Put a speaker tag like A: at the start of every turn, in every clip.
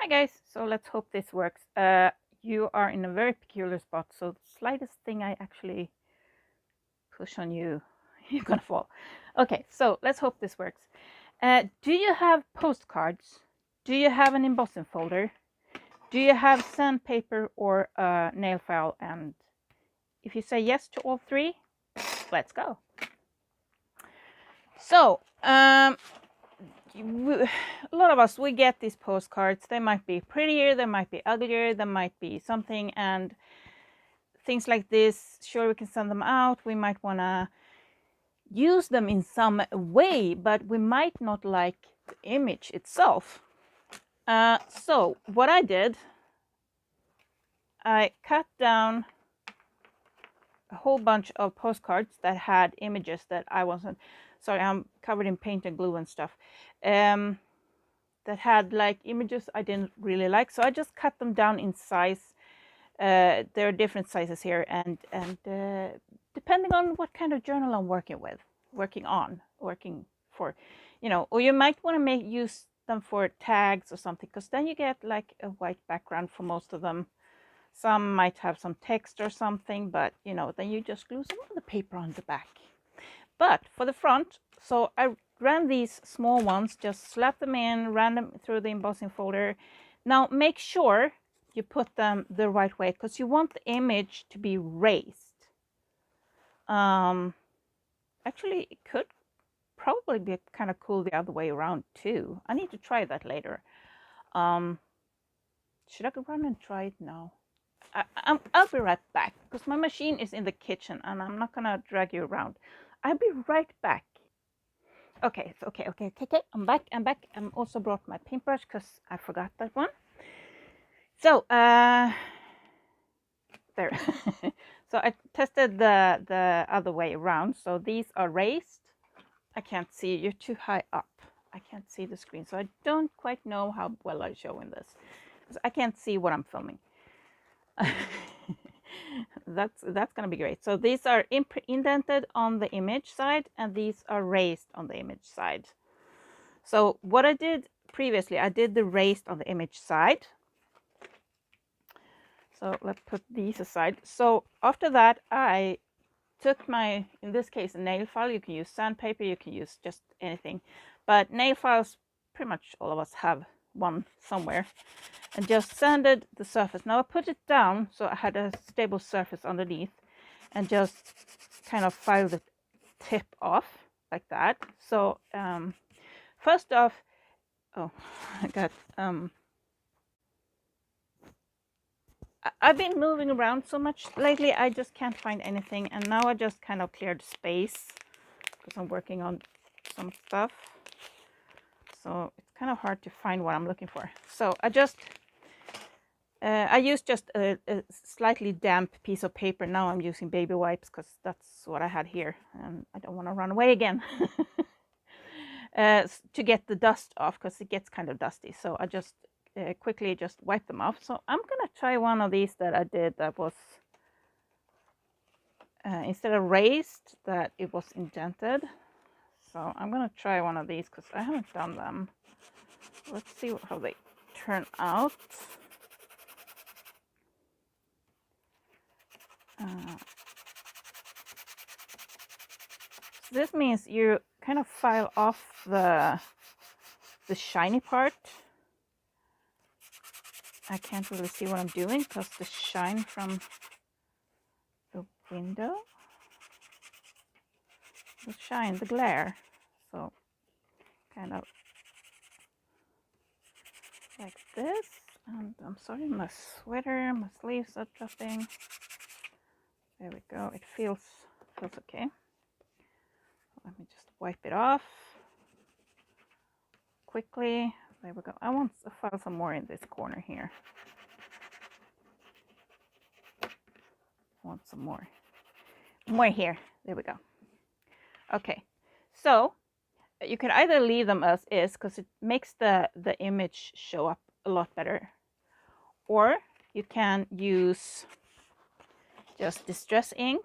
A: Hi guys, so let's hope this works. You are in a very peculiar spot, so the slightest thing I actually push on you, you're gonna fall. Okay, so let's hope this works. Do you have postcards? Do you have an embossing folder? Do you have sandpaper or a nail file? And if you say yes to all three, let's go. So, a lot of us, we get these postcards. They might be prettier, they might be uglier, they might be something, and things like this, sure, we can send them out. We might want to use them in some way, but we might not like the image itself. So what I did, I cut down a whole bunch of postcards that had images that I wasn't, sorry, I'm covered in paint and glue and stuff, that had like images I didn't really like. So I just cut them down in size. There are different sizes here, and depending on what kind of journal I'm working for, you know, or you might want to use them for tags or something, because then you get like a white background for most of them. Some might have some text or something, but you know, then you just glue some of the paper on the back. But for the front, so I ran these small ones, just slap them in, ran them through the embossing folder. Now make sure you put them the right way, because you want the image to be raised. Actually, it could probably be kind of cool the other way around too. I need to try that later. Should I go run and try it now? I'll be right back, because my machine is in the kitchen and I'm not gonna drag you around. I'll be right back. Okay, okay. I'm back. I'm also brought my paintbrush because I forgot that one. So there. So I tested the other way around. So these are raised. I can't see. You're too high up. I can't see the screen, so I don't quite know how well I show in this. I can't see what I'm filming. That's gonna be great. So these are indented on the image side, and these are raised on the image side. So what I did previously, I did the raised on the image side. So let's put these aside. So after that, I took my, in this case, a nail file. You can use sandpaper, you can use just anything, but nail files, pretty much all of us have one somewhere, and just sanded the surface. Now I put it down so I had a stable surface underneath, and just kind of file the tip off like that. So first off, oh, I got I've been moving around so much lately, I just can't find anything, and now I just kind of cleared space because I'm working on some stuff, so it's kind of hard to find what I'm looking for. So I used just a slightly damp piece of paper. Now I'm using baby wipes because that's what I had here, and I don't want to run away again. To get the dust off, because it gets kind of dusty, so I just quickly just wipe them off. So I'm gonna try one of these that I did that was instead of raised, that it was indented. So I'm gonna try one of these because I haven't done them. Let's see how they turn out. So this means you kind of file off the shiny part. I can't really see what I'm doing because the shine from the window, the shine, the glare. So kind of like this. And I'm sorry, my sweater, my sleeves are dropping. There we go. It feels okay. Let me just wipe it off quickly. There we go. I want to file some more in this corner here. I want some more here. There we go. Okay, so you can either leave them as is because it makes the image show up a lot better, or you can use just distress ink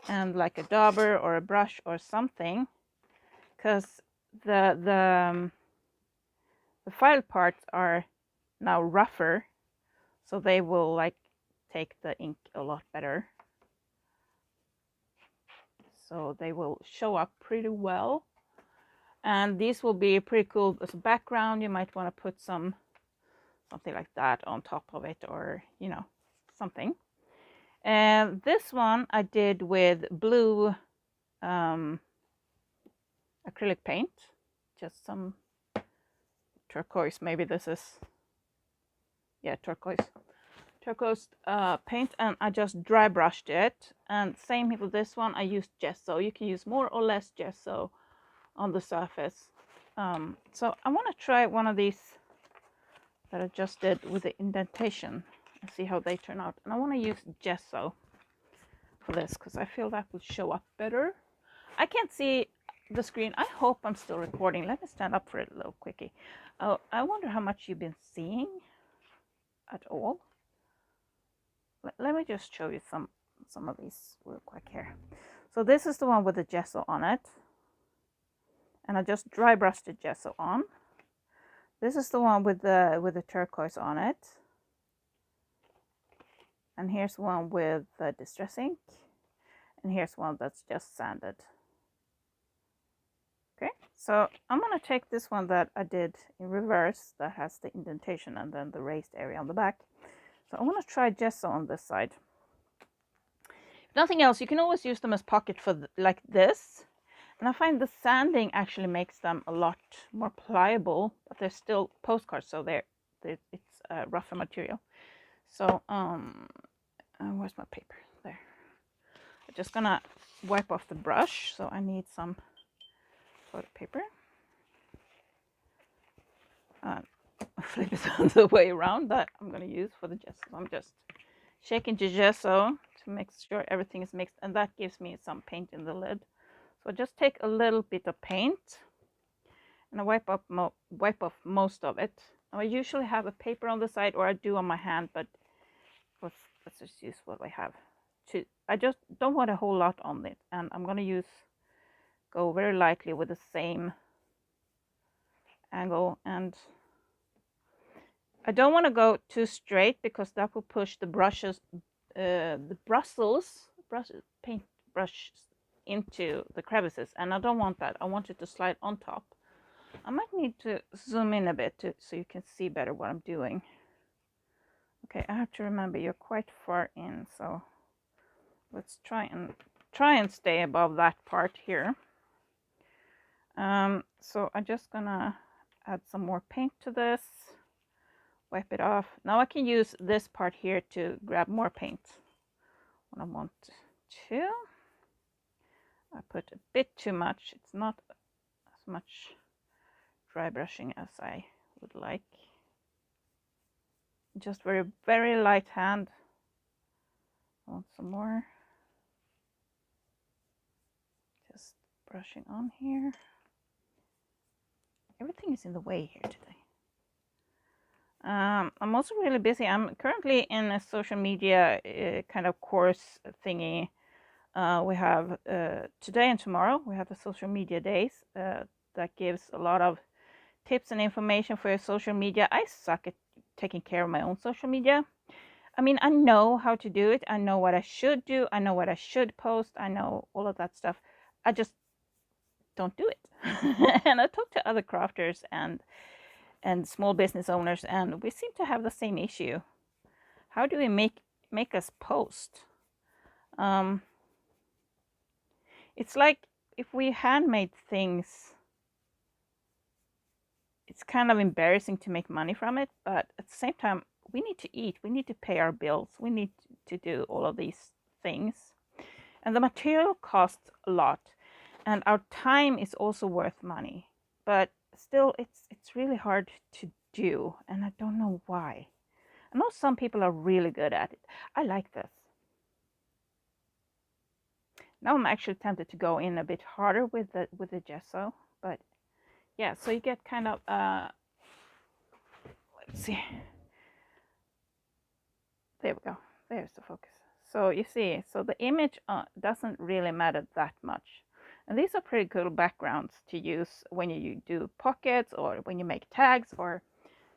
A: and like a dauber or a brush or something, because the The file parts are now rougher, so they will like take the ink a lot better. So they will show up pretty well. And these will be pretty cool as a background. You might want to put something like that on top of it, or you know, something. And this one I did with blue acrylic paint, just some turquoise. Maybe this is, yeah, turquoise paint, and I just dry brushed it. And same with this one, I used gesso. You can use more or less gesso on the surface. So I want to try one of these that I just did with the indentation and see how they turn out. And I want to use gesso for this because I feel that will show up better. I can't see the screen. I hope I'm still recording. Let me stand up for it a little quickie. Oh, I wonder how much you've been seeing at all. Let me just show you some of these real quick here. So this is the one with the gesso on it, and I just dry brushed the gesso on. This is the one with the turquoise on it, and here's one with the distress ink, and here's one that's just sanded. Okay, so I'm gonna take this one that I did in reverse that has the indentation and then the raised area on the back. So I want to try gesso on this side. If nothing else, you can always use them as pocket for like this. And I find the sanding actually makes them a lot more pliable, but they're still postcards, so it's a rougher material. So where's my paper? There. I'm just gonna wipe off the brush, so I need some photo paper. Flip it the way around that I'm gonna use for the gesso. So I'm just shaking the gesso to make sure everything is mixed, and that gives me some paint in the lid. So I just take a little bit of paint and I wipe off most of it. Now I usually have a paper on the side, or I do on my hand, but let's just use what I have. I just don't want a whole lot on it, and I'm gonna go very lightly with the same angle, and I don't want to go too straight because that will push the brushes, the paint brush into the crevices, and I don't want that. I want it to slide on top. I might need to zoom in a bit so you can see better what I'm doing. Okay, I have to remember you're quite far in, so let's try and stay above that part here. So I'm just gonna add some more paint to this, wipe it off. Now I can use this part here to grab more paint when I want to. I put a bit too much. It's not as much dry brushing as I would like. Just very, very light hand. I want some more. Just brushing on here. Everything is in the way here today. I'm also really busy. I'm currently in a social media kind of course thingy. We have today and tomorrow, we have the social media days that gives a lot of tips and information for your social media. I suck at taking care of my own social media. I mean, I know how to do it. I know what I should do. I know what I should post. I know all of that stuff. I just don't do it. And I talk to other crafters and small business owners, and we seem to have the same issue. How do we make us post? It's like if we handmade things, it's kind of embarrassing to make money from it, but at the same time, we need to eat, we need to pay our bills, we need to do all of these things. And the material costs a lot, and our time is also worth money, but still it's really hard to do, and I don't know why. I know some people are really good at it. I like this. Now I'm actually tempted to go in a bit harder with the gesso, but yeah, so you get kind of let's see. There we go. There's the focus. So you see, so the image doesn't really matter that much. And these are pretty cool backgrounds to use when you do pockets or when you make tags or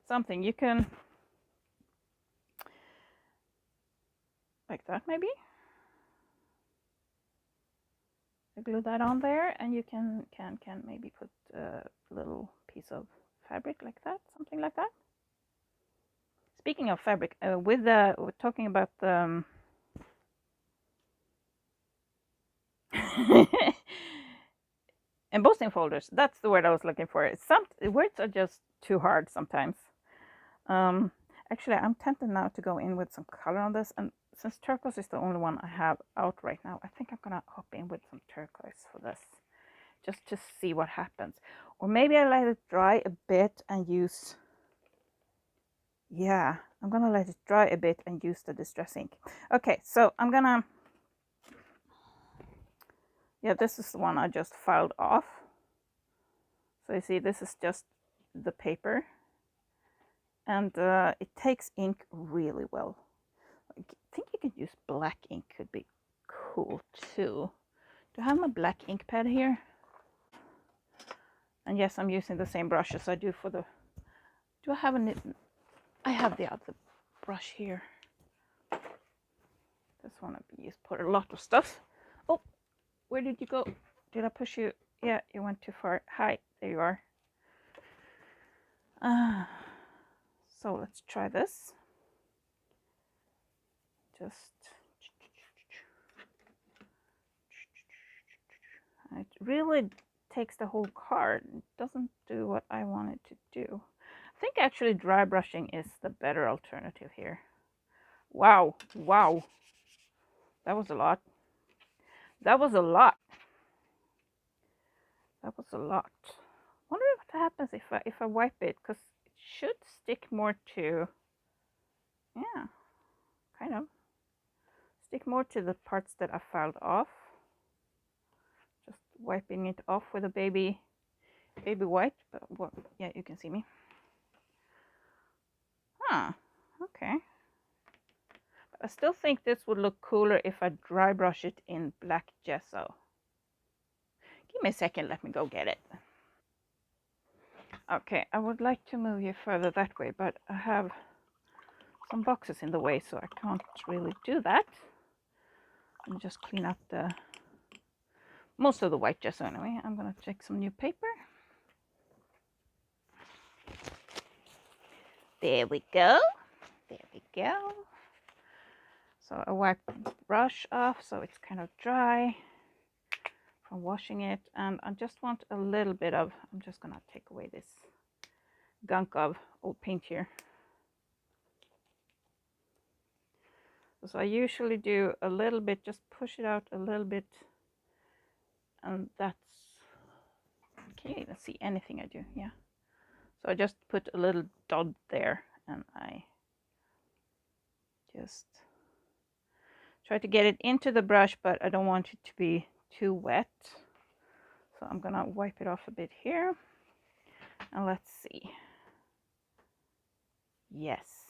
A: something. You can, like that maybe, glue that on there, and you can maybe put a little piece of fabric like that, something like that. Speaking of fabric, we're talking about the embossing folders. That's the word I was looking for. Some words are just too hard sometimes. Actually, I'm tempted now to go in with some color on this, and since turquoise is the only one I have out right now, I think I'm gonna hop in with some turquoise for this, just to see what happens. Or maybe I let it dry a bit and use, yeah, I'm gonna let it dry a bit and use the distress ink. Okay, so I'm gonna, yeah, this is the one I just filed off. So you see, this is just the paper, and it takes ink really well. I think you can use black ink, could be cool too. Do I have my black ink pad here? And yes, I'm using the same brush as I do for the, do I have a, I have the other brush here. This one I've used for a lot of stuff. Oh, where did you go? Did I push you? Yeah, you went too far. Hi, there you are. So let's try this. Just, it really takes the whole card. It doesn't do what I want it to do. I think actually dry brushing is the better alternative here. Wow, wow. That was a lot. That was a lot. That was a lot. Wonder what happens if I wipe it, because it should stick more to, yeah, kind of stick more to the parts that I filed off. Just wiping it off with a baby wipe. But what? Yeah, you can see me. Huh. Okay. But I still think this would look cooler if I dry brush it in black gesso. Give me a second. Let me go get it. Okay, I would like to move you further that way, but I have some boxes in the way, so I can't really do that. And just clean up the most of the white gesso anyway. I'm gonna check some new paper. There we go. There we go. So I wiped the brush off so it's kind of dry from washing it, and I just want a little bit of, I'm just gonna take away this gunk of old paint here. So I usually do a little bit, just push it out a little bit, and that's, can you even see anything I do? Yeah. So I just put a little dot there, and I just try to get it into the brush, but I don't want it to be too wet. So I'm gonna wipe it off a bit here, and let's see. Yes.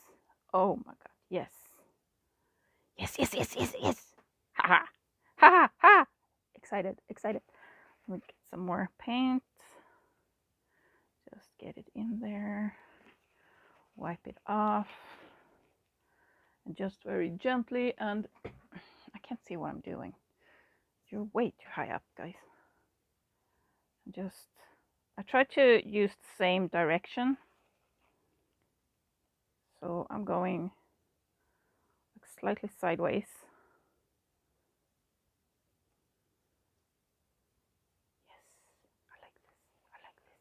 A: Oh my god. Yes. Yes, yes, yes, yes, yes. Ha ha. Ha ha ha. Excited, excited. Let me get some more paint. Just get it in there. Wipe it off. And just very gently, and I can't see what I'm doing. You're way too high up, guys. Just, I try to use the same direction. So I'm going slightly sideways. Yes, I like this. I like this.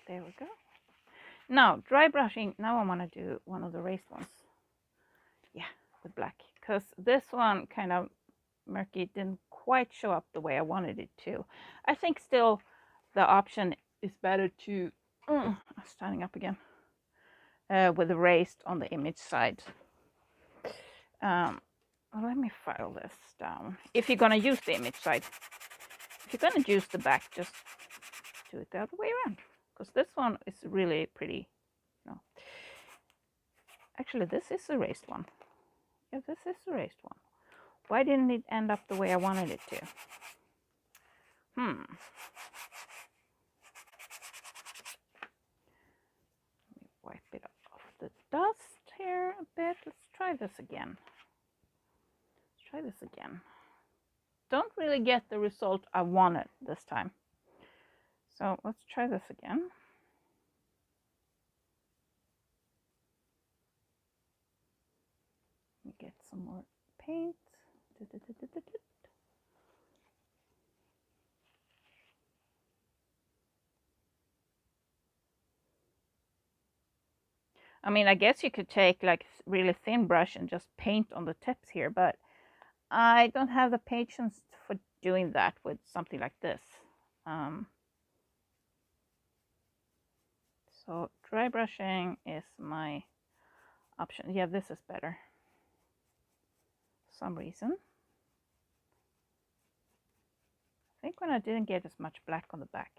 A: There we go. Now, dry brushing. Now I want to do one of the raised ones. Yeah, with black. Because this one kind of murky, didn't quite show up the way I wanted it to. I think still the option is better to, I'm standing up again, with the raised on the image side. Well, let me file this down. If you're going to use the image side, if you're going to use the back, just do it the other way around. Because this one is really pretty. No. Actually, this is a raised one. Yeah, this is a raised one. Why didn't it end up the way I wanted it to? Wipe it off the dust here a bit. Let's try this again. Don't really get the result I wanted this time. So let's try this again. Get some more paint. I mean, I guess you could take like really thin brush and just paint on the tips here, but I don't have the patience for doing that with something like this. So dry brushing is my option. Yeah, this is better for some reason. I think when I didn't get as much black on the back.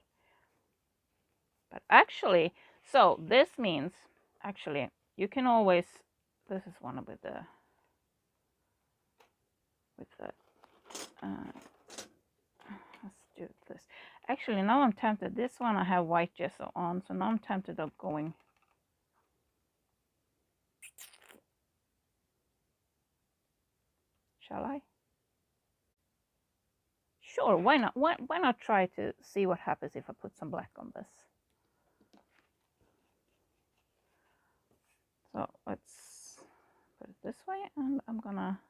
A: But actually, so this means, actually, you can always, this is one with the let's do this. Actually, now I'm tempted. This one I have white gesso on, so now I'm tempted of going. Shall I? Sure, why not? Why not try to see what happens if I put some black on this? So let's put it this way, and I'm gonna.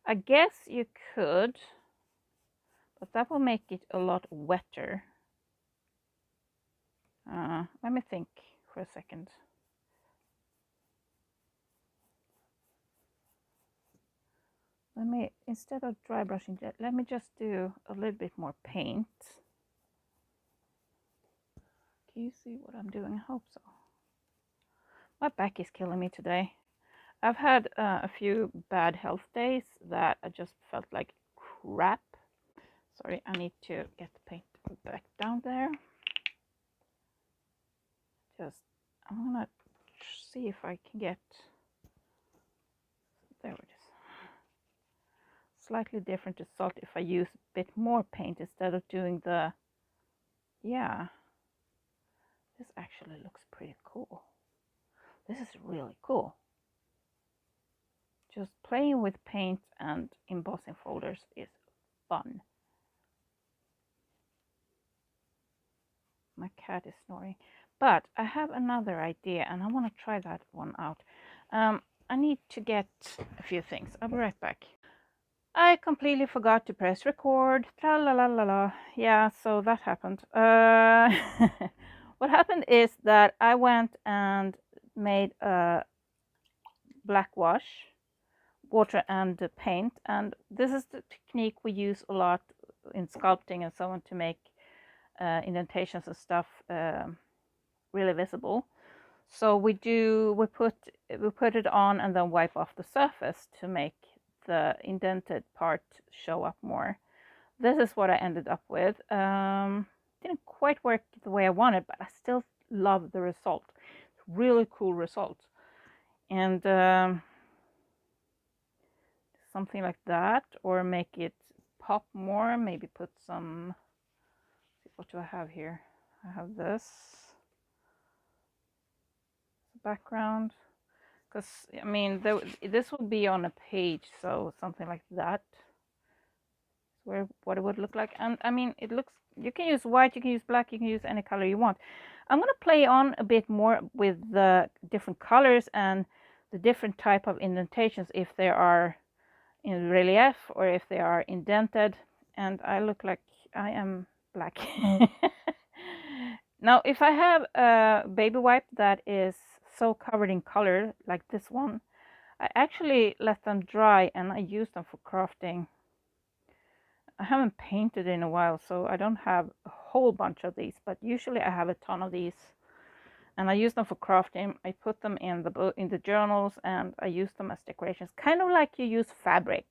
A: I guess you could, but that will make it a lot wetter. Let me think for a second. Let me, instead of dry brushing, let me just do a little bit more paint. Can you see what I'm doing? I hope so. My back is killing me today. I've had a few bad health days that I just felt like crap. Sorry, I need to get the paint back down there. I'm gonna see if I can get, there it is. Slightly different result if I use a bit more paint instead of doing the, yeah. This actually looks pretty cool. This is really cool. Just playing with paint and embossing folders is fun. My cat is snoring. But I have another idea and I want to try that one out. I need to get a few things. I'll be right back. I completely forgot to press record. Tra la la la la. Yeah, so that happened. What happened is that I went and made a black wash, water and paint, and this is the technique we use a lot in sculpting and so on to make indentations and stuff really visible. So we put it on and then wipe off the surface to make the indented part show up more. This is what I ended up with. Didn't quite work the way I wanted, but I still love the result. Really cool result. And something like that, or make it pop more. Maybe put some. What do I have here? I have this background, because I mean this will be on a page, so something like that. Where what it would look like, and I mean it looks. You can use white, you can use black, you can use any color you want. I'm gonna play on a bit more with the different colors and the different type of indentations, if they are in relief or if they are indented. And I look like I am black. Now, if I have a baby wipe that is so covered in color like this one, I actually let them dry and I use them for crafting. I haven't painted in a while, so I don't have a whole bunch of these, but usually I have a ton of these, and I use them for crafting. I put them in the journals, and I use them as decorations, kind of like you use fabric,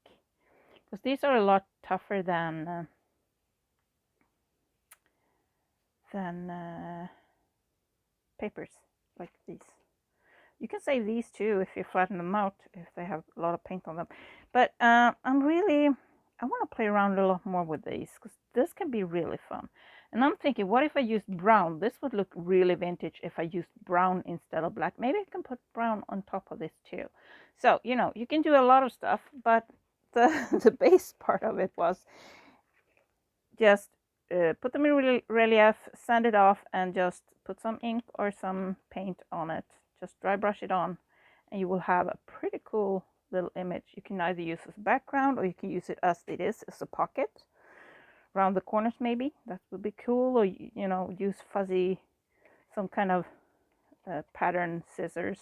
A: because these are a lot tougher than papers like these. You can save these too if you flatten them out, if they have a lot of paint on them. But I want to play around a lot more with these, because this can be really fun. And I'm thinking, what if I used brown? This would look really vintage if I used brown instead of black. Maybe I can put brown on top of this too. So, you know, you can do a lot of stuff, but the base part of it was just put them in relief, sand it off, and just put some ink or some paint on it. Just dry brush it on, and you will have a pretty cool little image. You can either use as a background, or you can use it as it is, as a pocket around the corners. Maybe that would be cool. Or, you know, use fuzzy, some kind of pattern scissors.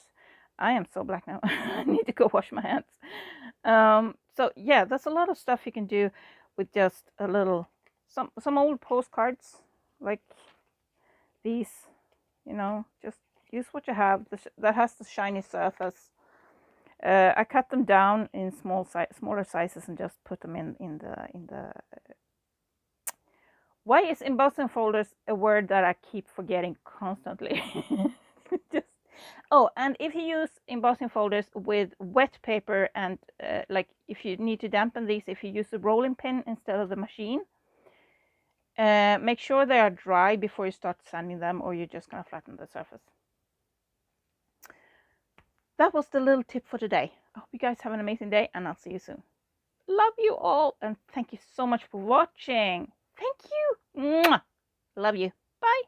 A: I am so black now. I need to go wash my hands. So yeah, there's a lot of stuff you can do with just a little, some old postcards like these. You know, just use what you have that has the shiny surface. I cut them down in smaller sizes and just put them in the. Why is embossing folders a word that I keep forgetting constantly? Just, oh, and if you use embossing folders with wet paper, and like if you need to dampen these, if you use a rolling pin instead of the machine, make sure they are dry before you start sanding them, or you're just going to flatten the surface. That was the little tip for today. I hope you guys have an amazing day, and I'll see you soon. Love you all, and thank you so much for watching. Thank you. Mwah. Love you. Bye.